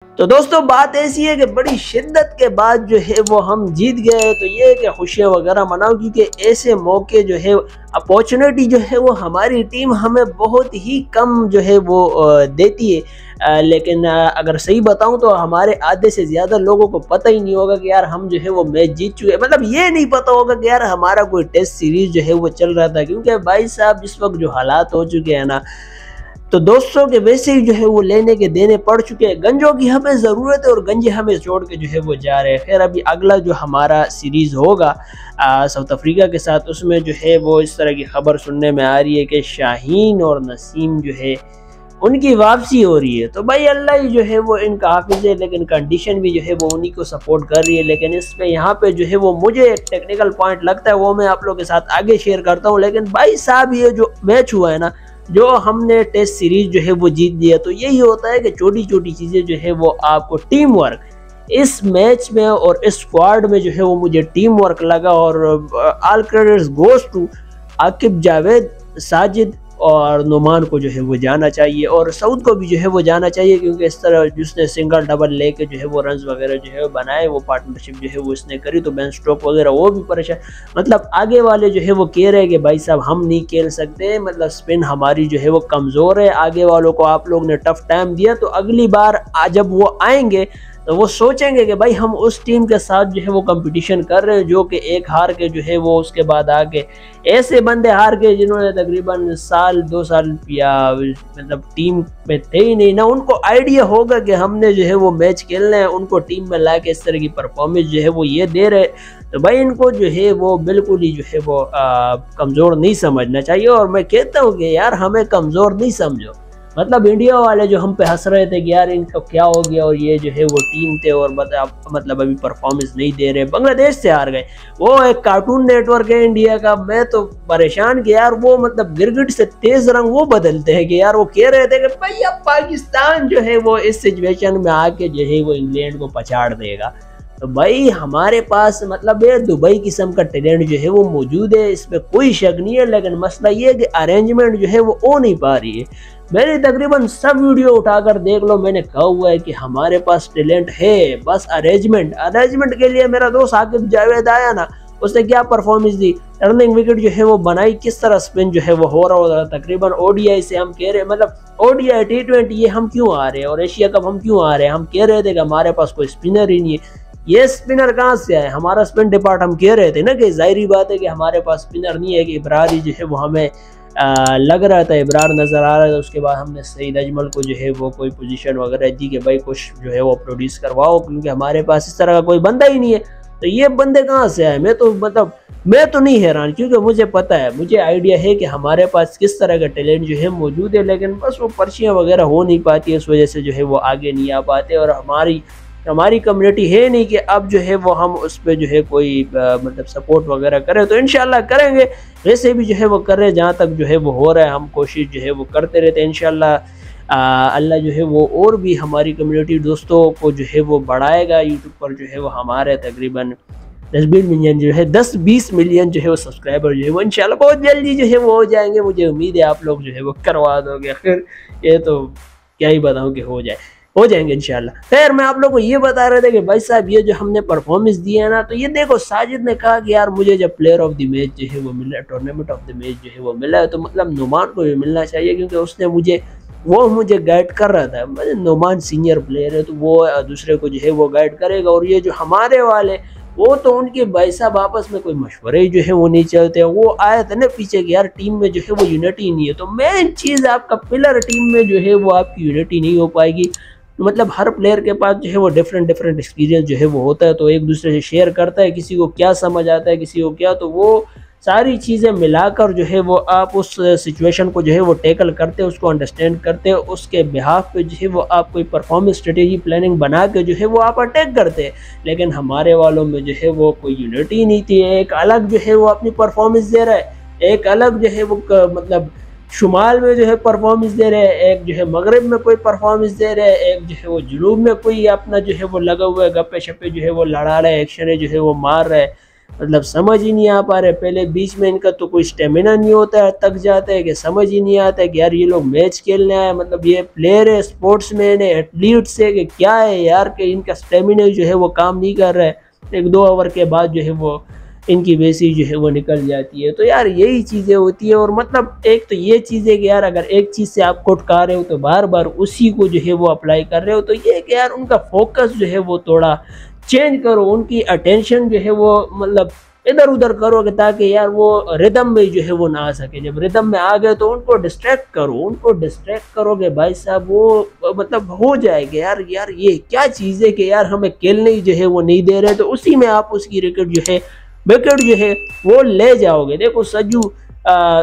तो दोस्तों बात ऐसी है कि बड़ी शिद्दत के बाद जो है वो हम जीत गए, तो ये है कि खुशियाँ वगैरह मनाओ, क्योंकि ऐसे मौके जो है अपॉर्चुनिटी जो है वो हमारी टीम हमें बहुत ही कम जो है वो देती है। लेकिन अगर सही बताऊं तो हमारे आधे से ज़्यादा लोगों को पता ही नहीं होगा कि यार हम जो है वो मैच जीत चुके, मतलब ये नहीं पता होगा कि यार हमारा कोई टेस्ट सीरीज जो है वो चल रहा था, क्योंकि भाई साहब जिस वक्त जो हालात हो चुके हैं ना, तो दोस्तों के वैसे ही जो है वो लेने के देने पड़ चुके हैं। गंजों की हमें ज़रूरत है और गंजे हमें छोड़ के जो है वो जा रहे हैं। खैर अभी अगला जो हमारा सीरीज़ होगा साउथ अफ्रीका के साथ, उसमें जो है वो इस तरह की खबर सुनने में आ रही है कि शाहीन और नसीम जो है उनकी वापसी हो रही है। तो भाई अल्लाह ही जो है वो इनका हाफिज है, लेकिन कंडीशन भी जो है वो उन्हीं को सपोर्ट कर रही है। लेकिन इसमें यहाँ पे जो है वो मुझे एक टेक्निकल पॉइंट लगता है, वो मैं आप लोगों के साथ आगे शेयर करता हूँ। लेकिन भाई साहब ये जो मैच हुआ है ना, जो हमने टेस्ट सीरीज जो है वो जीत लिया, तो यही होता है कि छोटी छोटी चीज़ें जो है वो आपको टीम वर्क इस मैच में और इस स्क्वाड में जो है वो मुझे टीम वर्क लगा। और all credits goes to Aaqib Javed, Sajid और नुमान को जो है वो जाना चाहिए, और सऊद को भी जो है वो जाना चाहिए, क्योंकि इस तरह जिसने सिंगल डबल लेके जो है वो रन्स वगैरह जो है बनाए, वो पार्टनरशिप जो है वो इसने करी, तो बेन स्टोक वगैरह वो भी परेशान। मतलब आगे वाले जो है वो कह रहे हैं कि भाई साहब हम नहीं खेल सकते, मतलब स्पिन हमारी जो है वो कमज़ोर है, आगे वालों को आप लोग ने टफ टाइम दिया, तो अगली बार जब वो आएंगे तो वो सोचेंगे कि भाई हम उस टीम के साथ जो है वो कंपटीशन कर रहे हैं, जो कि एक हार के जो है वो उसके बाद आके ऐसे बंदे हार के जिन्होंने तकरीबन साल 2 साल या मतलब टीम में थे ही नहीं ना, उनको आइडिया होगा कि हमने जो है वो मैच खेलना है, उनको टीम में ला के इस तरह की परफॉर्मेंस जो है वो ये दे रहे। तो भाई इनको जो है वो बिल्कुल ही जो है वो कमज़ोर नहीं समझना चाहिए। और मैं कहता हूँ कि यार हमें कमज़ोर नहीं समझो, मतलब इंडिया वाले जो हम पे हंस रहे थे कि यार इनका क्या हो गया, और ये जो है वो टीम थे और मतलब अभी परफॉर्मेंस नहीं दे रहे, बांग्लादेश से हार गए। वो एक कार्टून नेटवर्क है इंडिया का, मैं तो परेशान कि यार वो मतलब गिरगिट से तेज रंग वो बदलते हैं कि यार वो कह रहे थे कि भाई अब पाकिस्तान जो है वो इस सिचुएशन में आके जो है वो इंग्लैंड को पछाड़ देगा। तो भाई हमारे पास मतलब ये दुबई किस्म का टैलेंट जो है वो मौजूद है, इसमें कोई शक नहीं है। लेकिन मसला ये है कि अरेंजमेंट जो है वो हो नहीं पा रही है। मैंने तकरीबन सब वीडियो उठाकर देख लो, मैंने कहा हुआ है कि हमारे पास टैलेंट है, बस अरेंजमेंट के लिए मेरा दोस्त आकिब जावेद आया ना, उसने क्या परफॉर्मेंस दी, टर्निंग विकेट जो है वो बनाई, किस तरह स्पिन जो है वो हो रहा होता है। तकरीबन ओडीआई से हम कह रहे हैं, मतलब ओडीआई T20 ये हम क्यों आ रहे हैं और एशिया कप हम क्यों आ रहे हैं, हम कह रहे थे कि हमारे पास कोई स्पिनर ही नहीं है। ये स्पिनर कहाँ से आए, हमारा स्पिन डिपार्ट हम कह रहे थे ना कि जाहिर बात है कि हमारे पास स्पिनर नहीं है, कि इब्रार ही जो है वो हमें लग रहा था, इब्रार नज़र आ रहा था। उसके बाद हमने सईद अजमल को जो है वो कोई पोजीशन वगैरह दी कि भाई कुछ जो है वो प्रोड्यूस करवाओ, क्योंकि हमारे पास इस तरह का कोई बंदा ही नहीं है। तो ये बंदे कहाँ से आए, मैं तो नहीं हैरान, क्योंकि मुझे पता है, मुझे आइडिया है कि हमारे पास किस तरह का टैलेंट जो है मौजूद है। लेकिन बस वो पर्चियाँ वगैरह हो नहीं पाती है, इस वजह से जो है वो आगे नहीं आ पाते। और हमारी कम्युनिटी है नहीं कि अब जो है वो हम उस पर जो है कोई मतलब सपोर्ट वगैरह करें, तो इंशाल्लाह करेंगे। वैसे भी जो है वो कर रहे, जहाँ तक जो है वो हो रहा है हम कोशिश जो है वो करते रहते हैं। इंशाल्लाह अल्लाह जो है वो और भी हमारी कम्युनिटी दोस्तों को जो है वो बढ़ाएगा। यूट्यूब पर जो है वो हमारे तकरीबन 10-20 मिलियन जो है 10-20 मिलियन जो है वो सब्सक्राइबर जो है वो इंशाल्लाह बहुत जल्दी जो है वो हो जाएंगे। मुझे उम्मीद है आप लोग जो है वो करवा दोगे, फिर ये तो क्या ही बताऊँ कि हो जाएंगे इंशाल्लाह। खैर मैं आप लोगों को ये बता रहे थे कि भाई साहब ये जो हमने परफॉर्मेंस दी है ना, तो ये देखो साजिद ने कहा कि यार मुझे जब प्लेयर ऑफ द मैच जो है वो मिला है, टूर्नामेंट ऑफ द मैच जो है वो मिला है, तो मतलब नुमान को भी मिलना चाहिए, क्योंकि उसने मुझे गाइड कर रहा था। नुमान सीनियर प्लेयर है, तो वो दूसरे को जो है वो गाइड करेगा। और ये जो हमारे वाले वो तो उनके भाई साहब आपस में कोई मशवरे जो है वो नहीं चलते। वो आया था ना पीछे कि यार टीम में जो है वो यूनिटी नहीं है, तो मेन चीज़ आपका पिलर टीम में जो है वो आपकी यूनिटी नहीं हो पाएगी। मतलब हर प्लेयर के पास जो है वो डिफरेंट एक्सपीरियंस जो है वो होता है, तो एक दूसरे से शेयर करता है, किसी को क्या समझ आता है, किसी को क्या, तो वो सारी चीज़ें मिलाकर जो है वो आप उस सिचुएशन को जो है वो टैकल करते हैं, उसको अंडरस्टैंड करते हैं, उसके बिहाफ पे जो है वो आप कोई परफॉर्मेंस स्ट्रेटेजी प्लानिंग बना के जो है वो आप अटैक करते हैं। लेकिन हमारे वालों में जो है वो कोई यूनिटी नहीं थी। एक अलग जो है वो अपनी परफॉर्मेंस दे रहा है, एक अलग जो है वो मतलब शुमाल में जो है परफॉर्मेंस दे रहे हैं, एक जो है मगरिब में कोई परफॉर्मेंस दे रहे हैं, एक जो है वो जुनूब में कोई अपना जो है वो लगा हुआ है, गप्पे शप्पे जो है वो लड़ा रहा है, एक्शन जो है वो मार रहा है। मतलब समझ ही नहीं आ पा रहे। पहले बीच में इनका तो कोई स्टेमिना नहीं होता है, थक जाता है कि समझ ही नहीं आता है कि यार ये लोग मैच खेलने आए, मतलब ये प्लेयर है, स्पोर्ट्समैन है, एथलीट्स है कि क्या है यार, कि इनका स्टेमिना जो है वो काम नहीं कर रहा है। 1-2 ओवर के बाद जो है वो इनकी वैसी जो है वो निकल जाती है। तो यार यही चीज़ें होती है। और मतलब एक तो ये चीज़ है कि यार अगर एक चीज़ से आप खुटका रहे हो तो बार बार उसी को जो है वो अप्लाई कर रहे हो, तो ये कि यार उनका फोकस जो है वो थोड़ा चेंज करो, उनकी अटेंशन जो है वो मतलब इधर उधर करोगे ताकि यार वो रिदम में जो है वो ना आ सके। जब रिदम में आ गए तो उनको डिस्ट्रैक्ट करो, उनको डिस्ट्रैक्ट करोगे भाई साहब वो मतलब हो जाएगा। यार यार ये क्या चीज़ है कि यार हमें खेलने ही जो है वो नहीं दे रहे, तो उसी में आप उसकी विकेट जो है वो ले जाओगे। देखो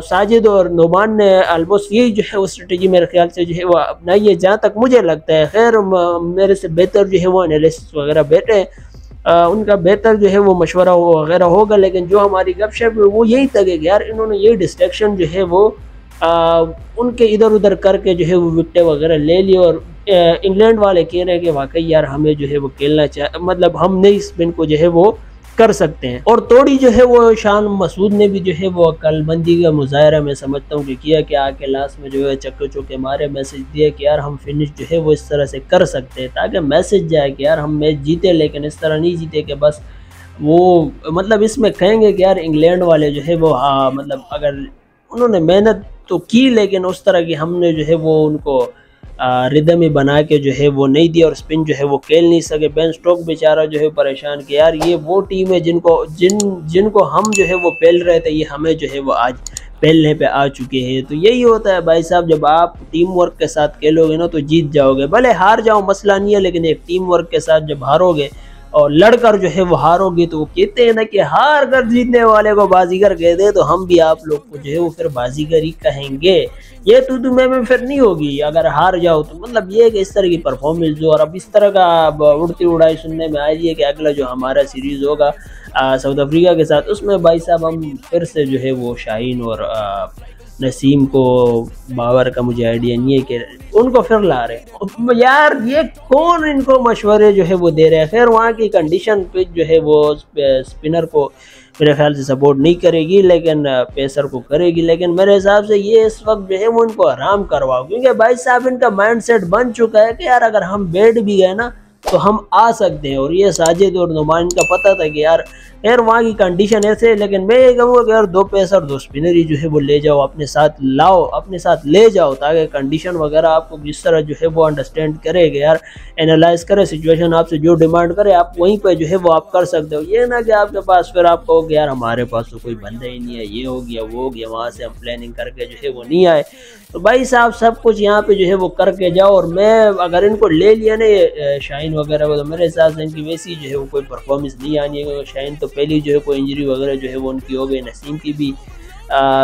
साजिद और नोमान ने ऑलमोस्ट यही जो है वो स्ट्रेटेजी मेरे ख्याल से जो है वो अपनाई है, जहाँ तक मुझे लगता है। खैर मेरे से बेहतर जो है वो एनालिसिस वगैरह बैठे उनका बेहतर जो है वो मशवरा वगैरह होगा, लेकिन जो हमारी गपशप है वो यही तक है कि यार इन्होंने यही डिस्ट्रैक्शन जो है वो उनके इधर उधर करके जो है वो विकेट वगैरह ले ली। और इंग्लैंड वाले कह रहे हैं कि वाकई यार हमें जो है वो खेलना चाहिए, मतलब हम नई स्पिन को जो है वो कर सकते हैं। और थोड़ी जो है वो शान मसूद ने भी जो है वो अक्लमंदी का मुजाहरा मैं समझता हूँ कि किया, कि आके लास्ट में जो है चक्के चौके मारे, मैसेज दिया कि यार हम फिनिश जो है वो इस तरह से कर सकते हैं, ताकि मैसेज जाए कि यार हम मैच जीते, लेकिन इस तरह नहीं जीते कि बस वो मतलब इसमें कहेंगे कि यार इंग्लैंड वाले जो है वो हाँ मतलब अगर उन्होंने मेहनत तो की लेकिन उस तरह की हमने जो है वो उनको रिदम ही बना के जो है वो नहीं दिया और स्पिन जो है वो खेल नहीं सके। बेन स्टोक बेचारा जो है परेशान कि यार ये वो टीम है जिनको हम जो है वो पहल रहे थे, ये हमें जो है वो आज पहलने पे आ चुके हैं। तो यही होता है भाई साहब, जब आप टीम वर्क के साथ खेलोगे ना तो जीत जाओगे। भले हार जाओ मसला नहीं है, लेकिन एक टीम वर्क के साथ जब हारोगे और लड़कर जो है वो हारोगे, तो वो कहते हैं ना कि हार कर जीतने वाले को बाजीगर कह दे, तो हम भी आप लोग को जो है वो फिर बाजीगर ही कहेंगे। ये तू मैं फिर नहीं होगी अगर हार जाओ तो। मतलब ये कि इस तरह की परफॉर्मेंस जो, और अब इस तरह का उड़ती उड़ाई सुनने में आई है कि अगला जो हमारा सीरीज होगा साउथ अफ्रीका के साथ, उसमें भाई साहब हम फिर से जो है वो शाहीन और नसीम को, बाबर का मुझे आइडिया नहीं है कि उनको फिर ला रहे यार। ये कौन इनको मशवरे जो है वो दे रहे हैं। खैर वहाँ की कंडीशन पे जो है वो स्पिनर को मेरे ख्याल से सपोर्ट नहीं करेगी, लेकिन पेसर को करेगी। लेकिन मेरे हिसाब से ये इस वक्त जो है वो इनको आराम करवाओ, क्योंकि भाई साहब इनका माइंडसेट बन चुका है कि यार अगर हम बैठ भी गए ना तो हम आ सकते हैं। और ये साजिद और नुमान का पता था कि यार वहाँ की कंडीशन ऐसे है। लेकिन मैं ये कहूँगा कि यार 2 पेसर 2 स्पिनर ही जो है वो ले जाओ, अपने साथ लाओ, अपने साथ ले जाओ, ताकि कंडीशन वगैरह आपको जिस तरह जो है वो अंडरस्टैंड करे कि यार एनालाइज करे सिचुएशन, आपसे जो डिमांड करे आप वहीं पे जो है वो आप कर सकते हो। ये ना कि आपके पास फिर आप कहोगे यार हमारे पास तो कोई बंदा ही नहीं है, ये हो गया वो हो गया, वहाँ से हम प्लानिंग करके जो है वो नहीं आए। तो भाई साहब सब कुछ यहाँ पे जो है वो करके जाओ। और मैं अगर इनको ले लिया ना शाहीन वगैरह, तो मेरे हिसाब से इनकी वैसी जो है वो कोई परफॉर्मेंस नहीं आनी है, क्योंकि शाहीन तो पहली जो है कोई इंजरी वगैरह जो है वो उनकी हो गई। नसीम की भी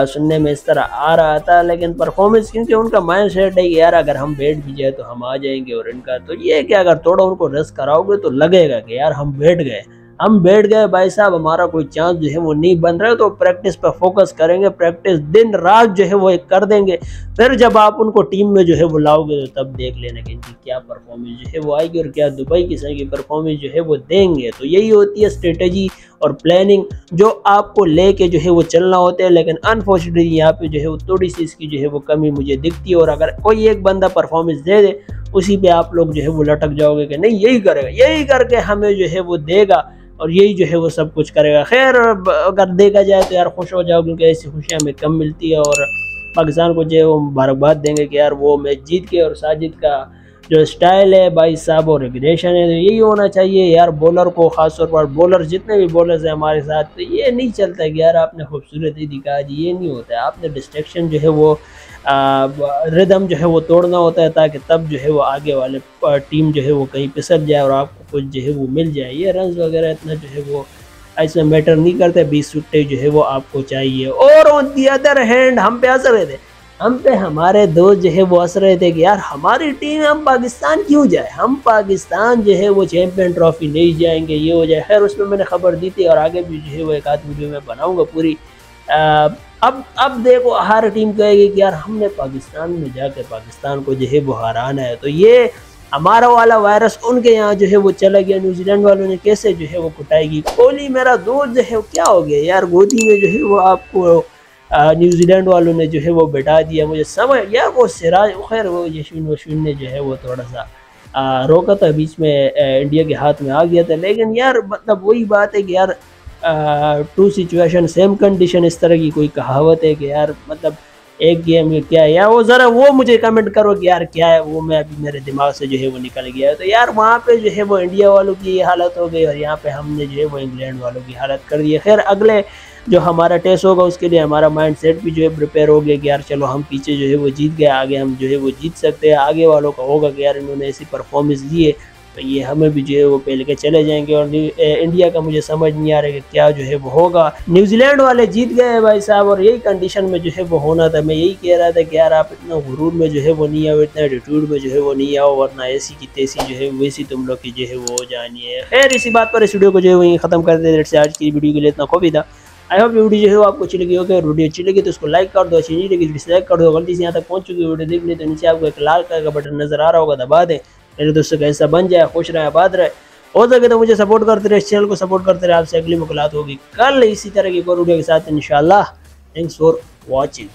सुनने में इस तरह आ रहा था, लेकिन परफॉर्मेंस क्योंकि उनका माइंड सेट है कि यार अगर हम बैठ भी जाए तो हम आ जाएंगे। और इनका तो ये है कि अगर थोड़ा उनको रेस्ट कराओगे तो लगेगा कि यार हम बैठ गए भाई साहब, हमारा कोई चांस जो है वो नहीं बन रहा है। तो प्रैक्टिस पर फोकस करेंगे, प्रैक्टिस दिन रात जो है वो एक कर देंगे। फिर जब आप उनको टीम में जो है वो लाओगे तो तब देख लेना कि इनकी क्या परफॉर्मेंस जो है वो आएगी और क्या दुबई की की परफॉर्मेंस जो है वो देंगे। तो यही होती है स्ट्रेटेजी और प्लानिंग जो आपको लेके जो है वो चलना होता है। लेकिन अनफॉर्चुनेटली यहाँ पे जो है वो थोड़ी सी इसकी जो है वो कमी मुझे दिखती है। और अगर कोई एक बंदा परफॉर्मेंस दे दे उसी पे आप लोग जो है वो लटक जाओगे कि नहीं यही करेगा, यही करके हमें जो है वो देगा और यही जो है वो सब कुछ करेगा। खैर अगर देखा जाए तो यार खुश हो जाओ, क्योंकि ऐसी खुशियाँ हमें कम मिलती है। और पाकिस्तान को जो है वो मुबारकबाद देंगे कि यार वो मैच जीत के, और साजिद का जो स्टाइल है भाई साहब और एग्रेशन है, तो यही होना चाहिए यार। बॉलर को खासतौर पर बॉलर जितने भी बॉलर्स हैं हमारे साथ, तो ये नहीं चलता कि यार आपने खूबसूरत ही दिखा जी, ये नहीं होता है। आपने डिस्ट्रैक्शन जो है वो रिदम जो है वो तोड़ना होता है, ताकि तब जो है वो आगे वाले टीम जो है वो कहीं पिसल जाए और आपको कुछ जो है वो मिल जाए। ये रन वगैरह इतना जो है वो ऐसे मैटर नहीं करते, 20 विकेट जो है वो आपको चाहिए। और ऑन दी अदर हैंड हम पे हंस रहे थे, हम पे हमारे दोस्त जो है वो हंस रहे थे कि यार हमारी टीम, हम पाकिस्तान क्यों जाए, हम पाकिस्तान जो है वो चैंपियन ट्रॉफी नहीं जाएंगे, ये हो जाए। खैर उसमें मैंने खबर दी थी और आगे भी जो है वो एक आध वीडियो में बनाऊंगा पूरी। अब देखो हर टीम कहेगी कि यार हमने पाकिस्तान में जाकर पाकिस्तान को जो है वो हराना है। तो ये हमारा वाला वायरस उनके यहाँ जो है वो चला गया, न्यूजीलैंड वालों ने कैसे जो है वो कुटाएगी। कोहली मेरा दोस्त जो है क्या हो गया यार, गोदी में जो है वो आपको न्यूजीलैंड वालों ने जो है वो बैठा दिया। मुझे समझ यार वो सिराज, खैर वो यशविन वशविन ने जो है वो थोड़ा सा रोका था, बीच में इंडिया के हाथ में आ गया था। लेकिन यार मतलब वही बात है कि यार टू सिचुएशन सेम कंडीशन, इस तरह की कोई कहावत है कि यार मतलब एक गेम में क्या है यार, वो ज़रा वो मुझे कमेंट करो कि यार क्या है वो, मैं अभी मेरे दिमाग से जो है वो निकल गया है। तो यार वहाँ पे जो है वो इंडिया वालों की ये हालत हो गई और यहाँ पे हमने जो है वो इंग्लैंड वालों की हालत कर दी है। खैर अगले जो हमारा टेस्ट होगा उसके लिए हमारा माइंड सेट भी जो है प्रिपेयर हो गया कि यार चलो हम पीछे जो है वो जीत गए, आगे हम जो है वो जीत सकते हैं। आगे वालों का होगा कि यार इन्होंने ऐसी परफॉर्मेंस दी है तो ये हमें भी जो है वो पहले के चले जाएंगे। और इंडिया का मुझे समझ नहीं आ रहा कि क्या जो है वो होगा। न्यूजीलैंड वाले जीत गए भाई साहब, और यही कंडीशन में जो है वो होना था। मैं यही कह रहा था कि यार आप इतना गुरूर में जो है वो नहीं आओ, इतना एटीट्यूड में जो है वो नहीं आओ, वरना ऐसी की तैसी जो है वैसी तुम लोग की जो है वो हो जानी है। खैर इसी बात पर इस वीडियो को जो है वही खत्म कर देते। आज की वीडियो के लिए इतना काफ़ी था। आई होप वीडियो जो है आपको अच्छी लगी होगी। वीडियो अच्छी लगी तो उसको लाइक कर दो, अच्छी नहीं लगी डिसलाइक कर दो। गलती से यहाँ तक पहुंच चुकी वीडियो देख ली तो नीचे आपको एक लाल कलर का बटन नजर आ रहा होगा, दबा दें। मेरे दोस्तों का हिस्सा बन जाए, खुश रहे, आबाद रहे। हो सके तो मुझे सपोर्ट करते रहे, चैनल को सपोर्ट करते रहे। आपसे अगली मुलाकात होगी कल इसी तरह की एक और वीडियो के साथ इंशाल्लाह। Thanks for watching.